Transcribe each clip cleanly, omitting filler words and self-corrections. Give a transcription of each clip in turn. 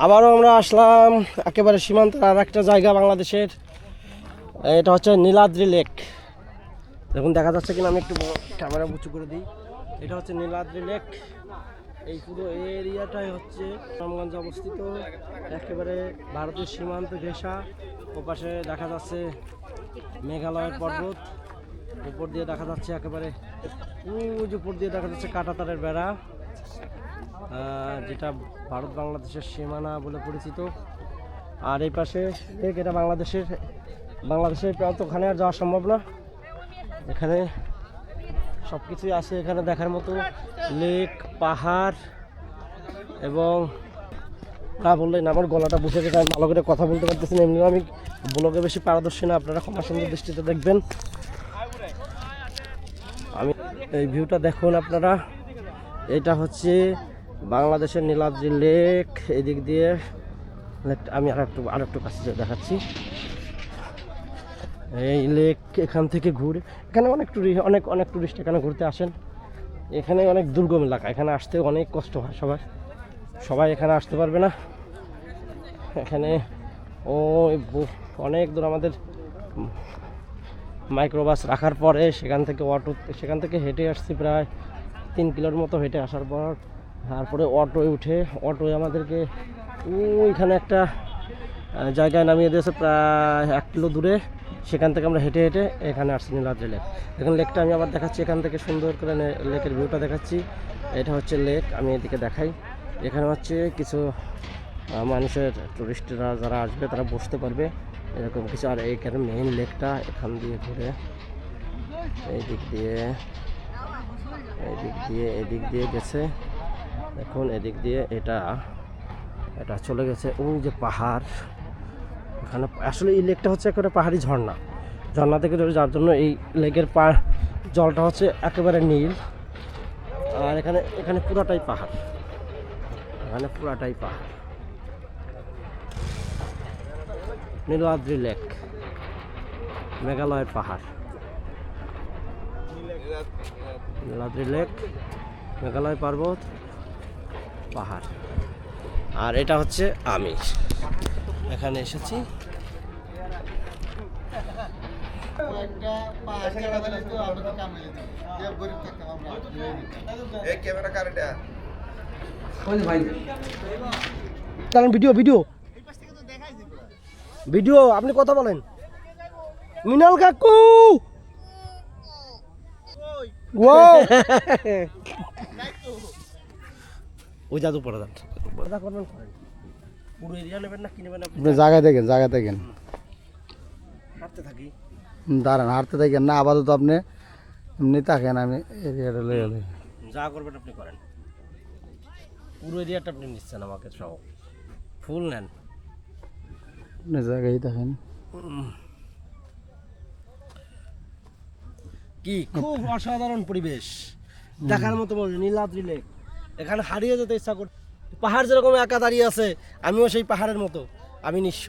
আবারও আমরা আসলাম একেবারে সীমান্তের আর একটা জায়গা বাংলাদেশের, এটা হচ্ছে নীলাদ্রি লেক। দেখুন দেখা যাচ্ছে কিনা, আমি একটু ক্যামেরা উঁচু করে দিই। এটা হচ্ছে নীলাদ্রি লেক। এই পুরো এরিয়াটাই হচ্ছে রামগঞ্জে অবস্থিত, একেবারে ভারতের সীমান্ত ঘেঁষা। ওপাশে দেখা যাচ্ছে মেঘালয়ের পর্বত, উপর দিয়ে দেখা যাচ্ছে একেবারে উপর দিয়ে দেখা যাচ্ছে কাঁটাতারের বেড়া, যেটা ভারত বাংলাদেশের সীমানা বলে পরিচিত। আর এই পাশে এটা বাংলাদেশের প্রান্ত, ওখানে আর যাওয়া সম্ভব না। এখানে সব কিছুই আছে এখানে দেখার মতো, লেক, পাহাড় এবং না বললেই না, আমার গলাটা বসে গেছে, আমি ভালো করে কথা বলতে পারতেছি না। এমনিও আমি ব্লগে বেশি পারদর্শী না, আপনারা ক্ষমা সুন্দর দৃষ্টিতে দেখবেন। আমি এই ভিউটা দেখুন আপনারা, এটা হচ্ছে বাংলাদেশের নীলাদ্রি লেক। এদিক দিয়ে আমি আর একটু কাছে দেখাচ্ছি। এই লেক এখান থেকে ঘুরে, এখানে অনেক টুরিস্ট এখানে ঘুরতে আসেন। এখানে অনেক দুর্গম এলাকা, এখানে আসতে অনেক কষ্ট হয় সবাই এখানে আসতে পারবে না। এখানে অনেক দূর আমাদের মাইক্রোবাস রাখার পরে সেখান থেকে হেঁটে আসছি প্রায় 3 কিলোর মতো হেঁটে আসার পর, তারপরে অটোয় আমাদেরকে ওইখানে একটা জায়গায় নামিয়ে দিয়েছে প্রায় 1 কিলো দূরে। সেখান থেকে আমরা হেঁটে এখানে আসছি নীলাদ্রি লেক। দেখুন লেকটা আমি আবার দেখাচ্ছি, এখান থেকে সুন্দর করে লেকের ভিউটা দেখাচ্ছি। এটা হচ্ছে লেক, আমি এদিকে দেখাই। এখানে হচ্ছে কিছু মানুষের টুরিস্টরা যারা আসবে তারা বসতে পারবে এরকম কিছু। আর এইখানে মেইন লেকটা এখান দিয়ে ঘুরে এদিক দিয়ে গেছে। দেখুন এদিক দিয়ে এটা চলে গেছে ওই যে পাহাড়। এখানে আসলে এই লেকটা হচ্ছে একেবারে পাহাড়ি ঝর্ণা থেকে যার জন্য এই লেকের জলটা হচ্ছে একেবারে নীল। আর এখানে পুরাটাই পাহাড়, নীলাদ্রি লেক, মেঘালয়ের পাহাড়। নীলাদ্রি লেক, মেঘালয় পর্বত, পাহাড়। আর এটা হচ্ছে আমি এখানে এসেছি। ভিডিও আপনি কথা বলেন। মিনাল কাকু ওই জাদু পড়া যান করবেন, পুরো এরিয়া নেবেন না, কি নেবেন আপনি? জায়গা দেখেন হাঁটতে থাকি, দাঁড়ান, হাঁটতে থাকেন না আপাতত, আপনি এমনি থাকেন, আমি এরিয়াটা লয়ে গেলে যা করবেন আপনি করেন। পুরো এরিয়াটা আপনি নিচ্ছেন আমাকে সহ, ফুল নেন, আপনি জায়গায় থাকেন। কি খুব অসাধারণ পরিবেশ, দেখার মতো নীলাদ্রি লেক। এখানে হারিয়ে যেতে ইচ্ছা করছে। পাহাড় যেরকম একা দাঁড়িয়ে আছে, আমিও সেই পাহাড়ের মতো, আমি নিঃস্ব।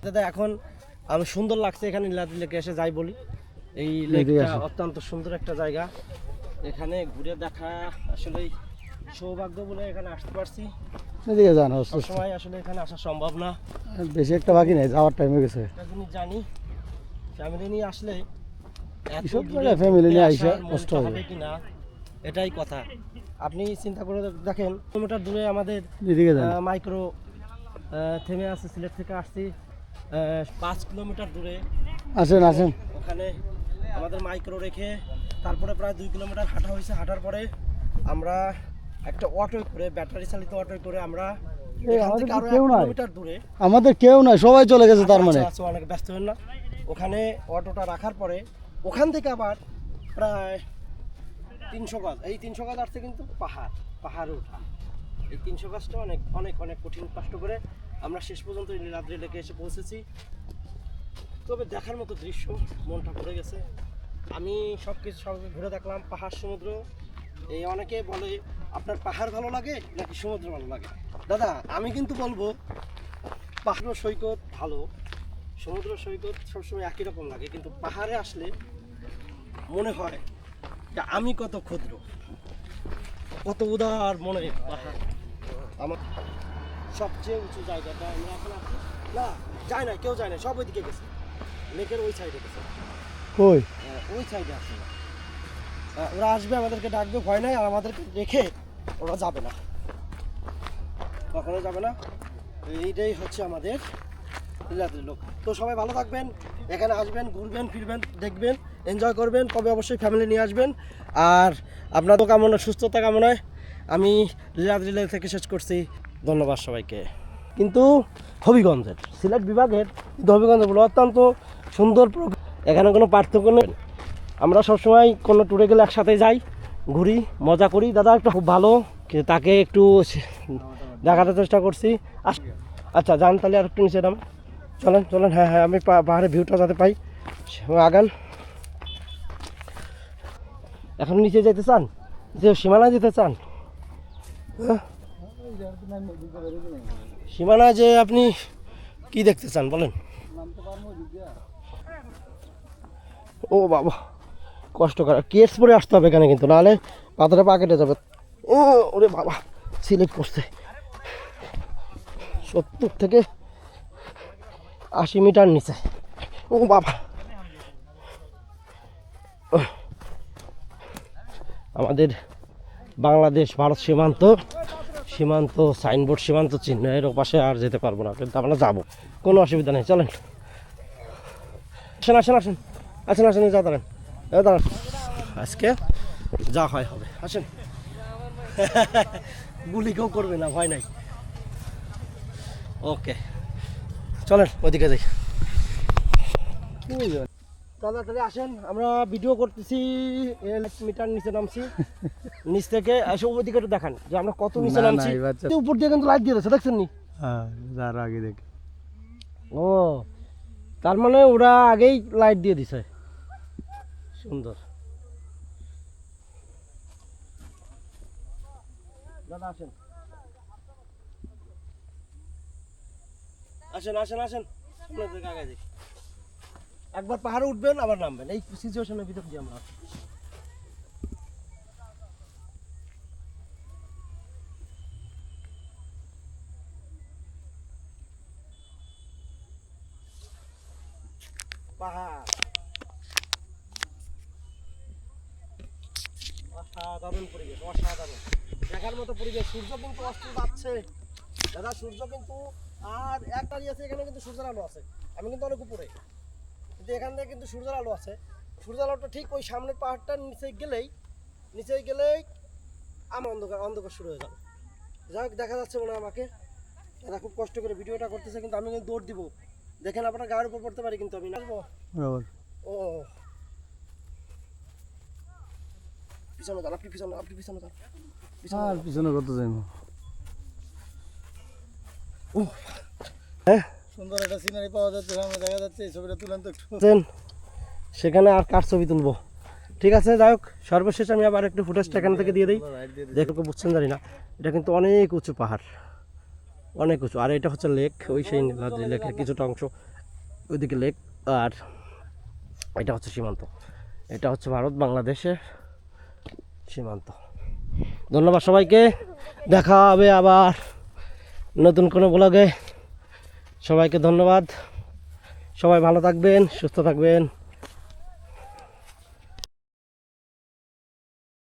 দাদা এখন আমি সুন্দর লাগছে এখানে নীলাদ্রি লেকে এসে, যাই বলি এই লেকটা অত্যন্ত সুন্দর একটা জায়গা। এখানে ঘুরে দেখা আসলেই সৌভাগ্য বলে এখানে আসতে পারছি। এদিকে যান, সময় আসলে এখানে আসা সম্ভব না, বেশি একটা বাকি নেই, যাওয়ার টাইম হয়ে গেছে। একটা জিনিস জানি, ফ্যামিলি নিয়ে আসলে ফ্যামিলি নিয়ে আইসা কষ্ট হবে কিনা, এটাই কথা। আপনি চিন্তা করে দেখেন, কিলোমিটার দূরে আমাদের মাইক্রো থেমে আছে, সিলেট থেকে আসছি 5 কিলোমিটার দূরে। আসেন ওখানে আমাদের মাইক্রো রেখে তারপরে প্রায় 2 কিলোমিটার হাঁটা হয়েছে। হাঁটার পরে আমরা একটা অটো করে, ব্যাটারি চালিত অটো করে আমরা দূরে, আমাদের কেউ নাই, সবাই চলে গেছে। তার মানে অনেক ব্যস্ত হন না। ওখানে অটোটা রাখার পরে ওখান থেকে আবার প্রায় 300 গজ, এই 300 গজ আসছে কিন্তু পাহাড়ে ওঠা। এই 300 গজটা অনেক কঠিন কষ্ট করে আমরা শেষ পর্যন্ত নীলাদ্রি লেকে এসে পৌঁছেছি। তবে দেখার মতো দৃশ্য, মনটা ভরে গেছে। আমি সব ঘুরে দেখলাম, পাহাড়, সমুদ্র। এই অনেকে বলে আপনার পাহাড় ভালো লাগে নাকি সমুদ্র ভালো লাগে। দাদা আমি কিন্তু বলবো পাহাড় সৈকত ভালো, সমুদ্র সৈকত সবসময় একই রকম লাগে, কিন্তু পাহাড়ে আসলে মনে হয় যে আমি কত ক্ষুদ্র, কত উদার মনে পাহাড়। আমার সবচেয়ে উঁচু জায়গাটা আমরা এখন আছি। না যায় না, কেউ যায় না, সব ওইদিকে গেছে, লেকের ওই সাইডে গেছে, কই ওই সাইডে আছে। ওরা আসবে, আমাদেরকে ডাকবে, ভয় নাই, আর আমাদেরকে রেখে ওরা যাবে না, কখনো যাবে না। এইটাই হচ্ছে আমাদের লীলাদ্রির লোক। তো সবাই ভালো থাকবেন, এখানে আসবেন, ঘুরবেন ফিরবেন, দেখবেন, এনজয় করবেন, কবে অবশ্যই ফ্যামিলি নিয়ে আসবেন। আর আপনাদের কামনা, সুস্থতা কামনায় আমি লীলাদ্রি লেক থেকে শেষ করছি। ধন্যবাদ সবাইকে। কিন্তু হবিগঞ্জের, সিলেট বিভাগের কিন্তু হবিগঞ্জের বলে অত্যন্ত সুন্দর, এখানে কোনো পার্থক্য নেই। আমরা সবসময় কোনো ট্যুরে গেলে একসাথে যাই, ঘুরি, মজা করি। দাদা একটু খুব ভালো, তাকে একটু দেখাতে চেষ্টা করছি। আচ্ছা যান তাহলে, আর একটু নিচে নাম, চলেন চলেন। হ্যাঁ হ্যাঁ, আমি পাহাড়ের ভিউটা যাতে পাই, আগান। এখন নিচে যেতে চান, যে সীমানা যেতে চান? হ্যাঁ, সীমানা যে আপনি কি দেখতে চান বলেন? ও বাবা, কষ্টকর, কেটস পরে আসতে হবে এখানে কিন্তু, নাহলে পাথরে পা কেটে যাবে। ও ওরে বাবা, স্লিপ করছে। 70 থেকে 80 মিটার নিচে। ও বাবা, আমাদের বাংলাদেশ ভারত সীমান্ত সাইনবোর্ড, সীমান্ত চিহ্ন, এর ওপাশে আর যেতে পারবো না, কিন্তু আমরা যাবো, কোনো অসুবিধা নেই। চলেন, আসেন আসেন আসেন আসেন আসেন, যা দাঁড়ান, দাঁড়ান, আজকে যা হয় হবে, আসেন। গুলি কেউ করবে না, ভয় নাই। ওকে চলেন, ওইদিকে যাই। তাড়াতাড়ি আসেন, আমরা ভিডিও করতেছি, 1 মিটার নিচে নামছি, নিচ থেকে এসে ওইদিকে একটু দেখান যে আমরা কত নিচে না, নামছি। না, এই বাচ্চা- উপর দিয়ে কিন্তু লাইট দিয়ে দিয়েছে, দেখছেন নি? হ্যাঁ, যার আগে দেখি। ও, তার মানে ওরা আগেই লাইট দিয়ে দিছে, সুন্দর। দাদা আসেন আসেন আসেন আসেন, সামনের দিকে আগায় যাই। একবার পাহাড়ে উঠবেন, আবার নামবেন, এই সিচুয়েশনের ভিতর দিয়ে আমরা আছি। পাহাড়, অসাধারণ পরিবেশ, অসাধারণ দেখার মতো পরিবেশ। সূর্য কিন্তু অস্ত যাচ্ছে দাদা, সূর্য কিন্তু আর এক দাঁড়িয়ে আছে, এখানে কিন্তু সূর্যের আলো আছে। আমি কিন্তু অনেক উপরে, কিন্তু এখান থেকে কিন্তু সূর্যের আলো আছে। সূর্যের আলোটা ঠিক ওই সামনের পাহাড়টার নিচে গেলেই আমার অন্ধকার অন্ধকার শুরু হয়ে যাবে। যাই হোক, দেখা যাচ্ছে মনে হয় আমাকে, দাদা খুব কষ্ট করে ভিডিওটা করতেছে, কিন্তু আমি কিন্তু দৌড় দিব। দেখেন আপনার গায়ের উপর পড়তে পারি, কিন্তু আমি নাচবো। ও পিছনে যান, আপনি পিছনে যান, আর পিছনে কত যাইব? ও হ্যাঁ, সুন্দর একটা সিনারি পাওয়া যাচ্ছে, সামনে দেখা যাচ্ছে। এই ছবিটা তুলেন তো একটু। সেখানে আর কার ছবি তুলবো? ঠিক আছে, যাই হোক, সর্বশেষ আমি আবার একটু ফুটেজটা এখান থেকে দিয়ে দিই। দেখো বুঝছেন জানি না, এটা কিন্তু অনেক উঁচু পাহাড়, অনেক উঁচু। আর এটা হচ্ছে লেক, ওই সেই নীলাদ্রি লেকের কিছুটা অংশ, ওইদিকে লেক। আর এটা হচ্ছে সীমান্ত, এটা হচ্ছে ভারত বাংলাদেশের সীমান্ত। ধন্যবাদ সবাইকে, দেখা হবে আবার নতুন কোনো ব্লগে। সবাইকে ধন্যবাদ, সবাই ভালো থাকবেন, সুস্থ থাকবেন।